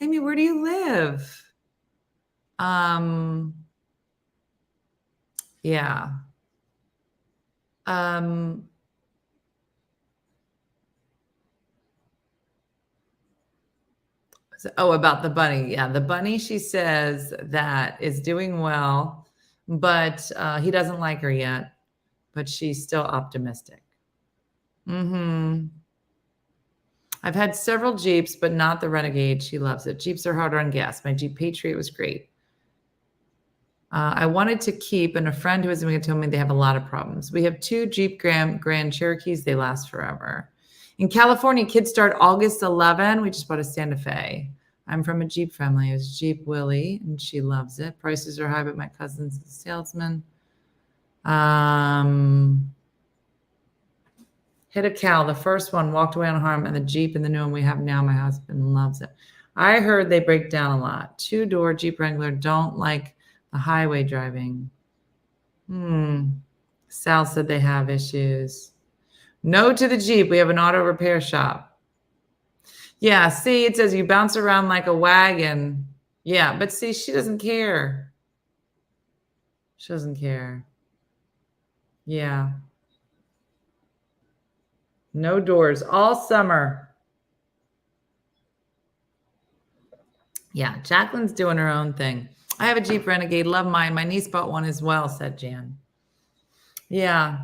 Amy, where do you live? Yeah. About the bunny. Yeah, the bunny, she says that is doing well, but he doesn't like her yet, but she's still optimistic. Mm-hmm. I've had several Jeeps, but not the Renegade. She loves it. Jeeps are harder on gas. My Jeep Patriot was great. I wanted to keep, and a friend who was doing it told me they have a lot of problems. We have 2 Jeep Grand Cherokees. They last forever. In California, kids start August 11. We just bought a Santa Fe. I'm from a Jeep family. It was Jeep Willie, and she loves it. Prices are high, but my cousin's a salesman. Hit a cow. The first one walked away unharmed, and the Jeep and the new one we have now, my husband loves it. I heard they break down a lot. 2-door Jeep Wrangler don't like the highway driving. Sal said they have issues. No to the Jeep. We have an auto repair shop. Yeah, see, it says you bounce around like a wagon. Yeah, but see, she doesn't care. She doesn't care. Yeah. No doors all summer. Yeah, Jacqueline's doing her own thing. I have a Jeep Renegade. Love mine. My niece bought one as well, said Jan. Yeah.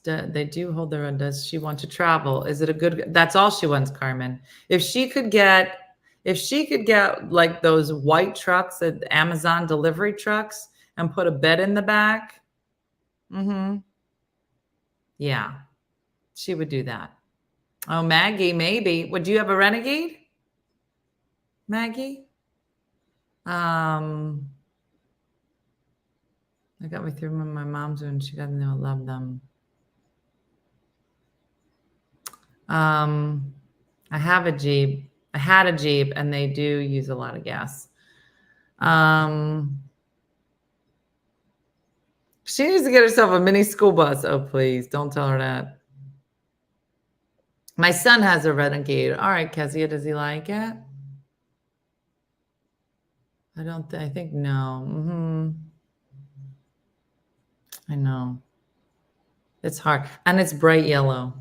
They do hold their own. Does she want to travel? Is it a good? That's all she wants, Carmen. If she could get like those white trucks at Amazon delivery trucks and put a bed in the back. Yeah, she would do that. Oh, Maggie, maybe. Would you have a Renegade? Maggie? I got me through when my mom's when she got to know I love them. I have a Jeep. I had a Jeep, and they do use a lot of gas. She needs to get herself a mini school bus. Oh, please, don't tell her that. My son has a Renegade. All right, Kezia, does he like it? I think no. I know. It's hard. And it's bright yellow.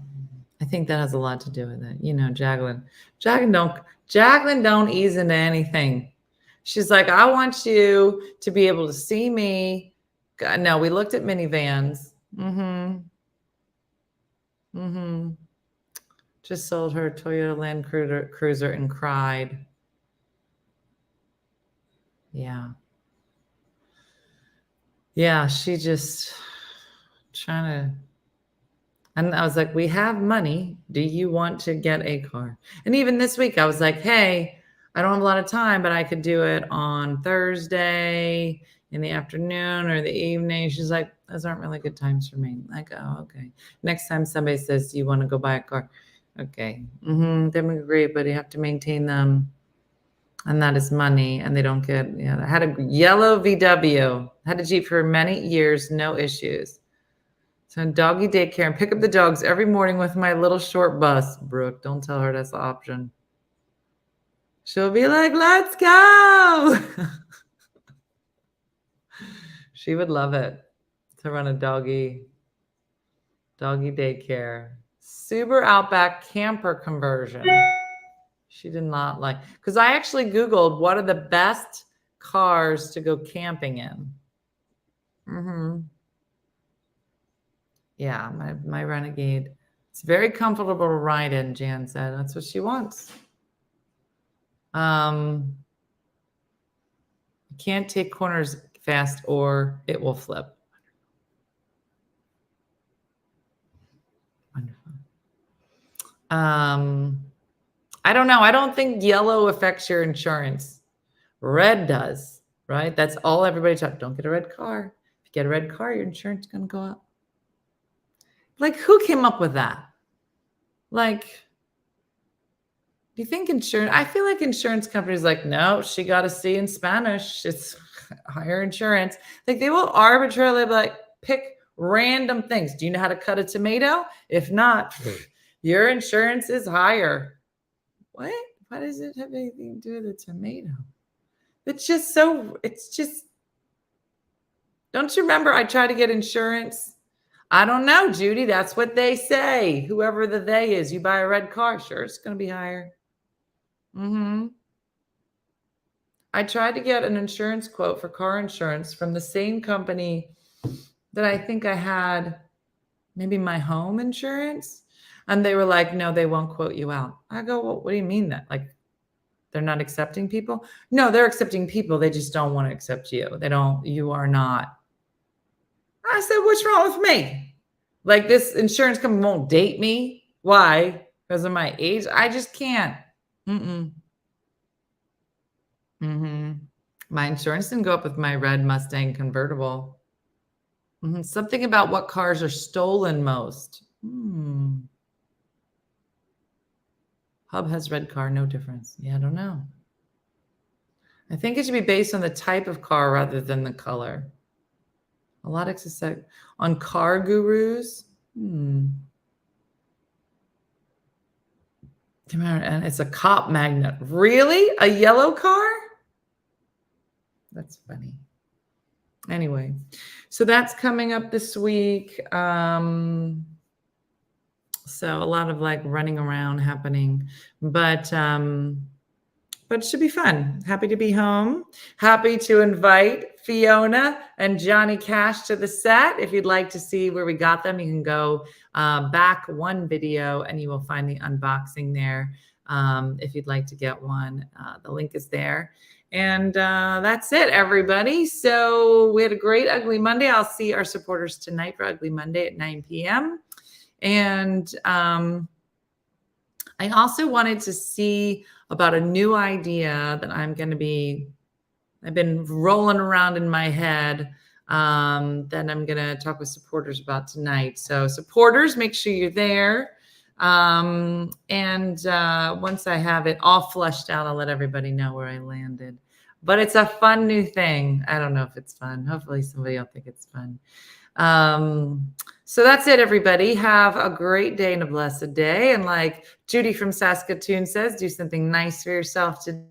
I think that has a lot to do with it. You know, Jacqueline don't ease into anything. She's like, I want you to be able to see me. No, we looked at minivans. Just sold her Toyota Land Cruiser and cried. Yeah. Yeah, she just trying to And I was like, we have money. Do you want to get a car? And even this week, I was like, hey, I don't have a lot of time, but I could do it on Thursday in the afternoon or the evening. She's like, those aren't really good times for me. Like, oh, okay. Next time somebody says, do you want to go buy a car? Okay. Then we agree, but you have to maintain them. And that is money. And they don't get, I had a yellow VW, had a Jeep for many years, no issues. So doggy daycare and pick up the dogs every morning with my little short bus. Brooke, don't tell her that's the option. She'll be like, let's go. She would love it to run a doggy daycare. Subaru Outback camper conversion. She did not like, because I actually Googled what are the best cars to go camping in. Yeah, my Renegade. It's very comfortable to ride in, Jan said. That's what she wants. You can't take corners fast or it will flip. Wonderful. I don't know. I don't think yellow affects your insurance. Red does, right? That's all everybody talks. Don't get a red car. If you get a red car, your insurance is going to go up. Like, who came up with that? Like, do you think insurance? I feel like insurance companies like, no, she got a C in Spanish. It's higher insurance. Like, they will arbitrarily like pick random things. Do you know how to cut a tomato? If not, your insurance is higher. What? Why does it have anything to do with a tomato? It's just, don't you remember I tried to get insurance? I don't know, Judy. That's what they say. Whoever the they is, you buy a red car, sure, it's going to be higher. I tried to get an insurance quote for car insurance from the same company that I think I had maybe my home insurance. And they were like, no, they won't quote you out. I go, well, what do you mean that? Like, they're not accepting people? No, they're accepting people. They just don't want to accept you. You are not. I said, what's wrong with me? Like, this insurance company won't date me. Why? Because of my age? I just can't. My insurance didn't go up with my red Mustang convertible. Something about what cars are stolen most. Hub has red car, no difference. Yeah, I don't know. I think it should be based on the type of car rather than the color. A lot of success on car gurus. And it's a cop magnet. Really? A yellow car? That's funny. Anyway, so that's coming up this week. So a lot of like running around happening, but it should be fun. Happy to be home. Happy to invite Fiona and Johnny Cash to the set. If you'd like to see where we got them, you can go back one video and you will find the unboxing there. If you'd like to get one, the link is there. And that's it, everybody. So we had a great Ugly Monday. I'll see our supporters tonight for Ugly Monday at 9 p.m. And I also wanted to see about a new idea that I've been rolling around in my head that I'm going to talk with supporters about tonight. So supporters, make sure you're there. And once I have it all fleshed out, I'll let everybody know where I landed. But it's a fun new thing. I don't know if it's fun. Hopefully somebody will think it's fun. So that's it, everybody. Have a great day and a blessed day. And like Judy from Saskatoon says, do something nice for yourself today.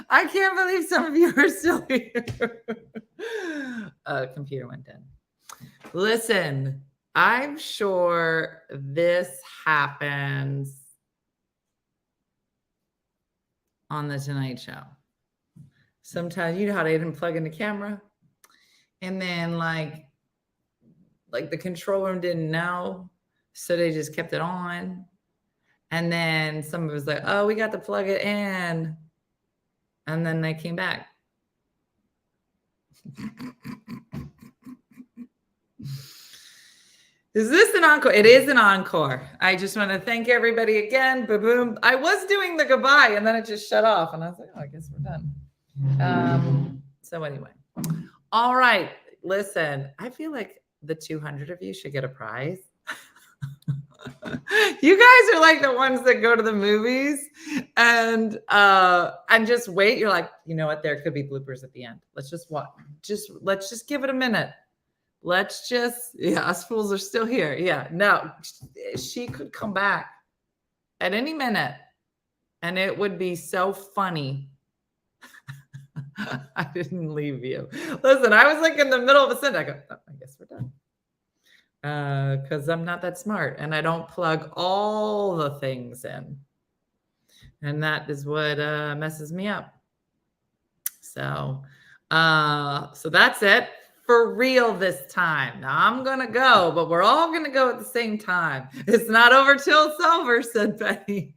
I can't believe some of you are still here. Computer went dead. Listen, I'm sure this happens on the Tonight Show. Sometimes, you know how they didn't plug in the camera, and then like the control room didn't know, so they just kept it on. And then somebody was like, oh, we got to plug it in. And then they came back. Is this an encore? It is an encore. I just want to thank everybody again. Boom. I was doing the goodbye and then it just shut off. And I was like, oh, I guess we're done. So anyway. All right. Listen, I feel like the 200 of you should get a prize. You guys are like the ones that go to the movies and just wait. You're like, you know what? There could be bloopers at the end. Let's just watch. Let's just give it a minute. Us fools are still here. Yeah, no, she could come back at any minute and it would be so funny. I didn't leave you. Listen, I was like in the middle of a sentence. I go, oh, I guess we're done. Because I'm not that smart and I don't plug all the things in. And that is what messes me up. So that's it for real this time. Now I'm going to go, but we're all going to go at the same time. It's not over till it's over, said Betty.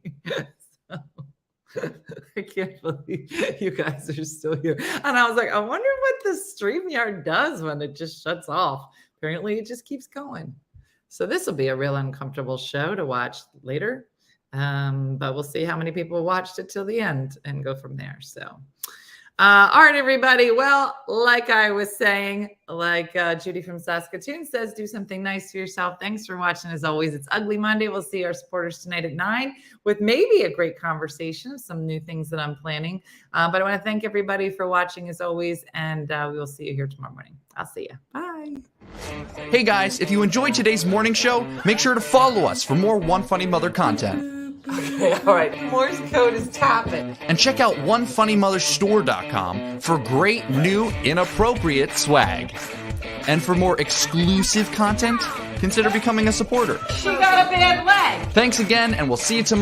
I can't believe you guys are still here. And I was like, I wonder what the StreamYard does when it just shuts off. Apparently, it just keeps going. So this will be a real uncomfortable show to watch later. But we'll see how many people watched it till the end and go from there. So, all right, everybody. Well, like I was saying, like Judy from Saskatoon says, do something nice to yourself. Thanks for watching. As always, it's Ugly Monday. We'll see our supporters tonight at 9 with maybe a great conversation of some new things that I'm planning. But I want to thank everybody for watching as always. And we will see you here tomorrow morning. I'll see you. Bye. Hey guys, if you enjoyed today's morning show, make sure to follow us for more One Funny Mother content. Okay, all right. Morse code is tapping. And check out OneFunnyMotherStore.com for great new inappropriate swag. And for more exclusive content, consider becoming a supporter. She got a bad leg. Thanks again, and we'll see you tomorrow.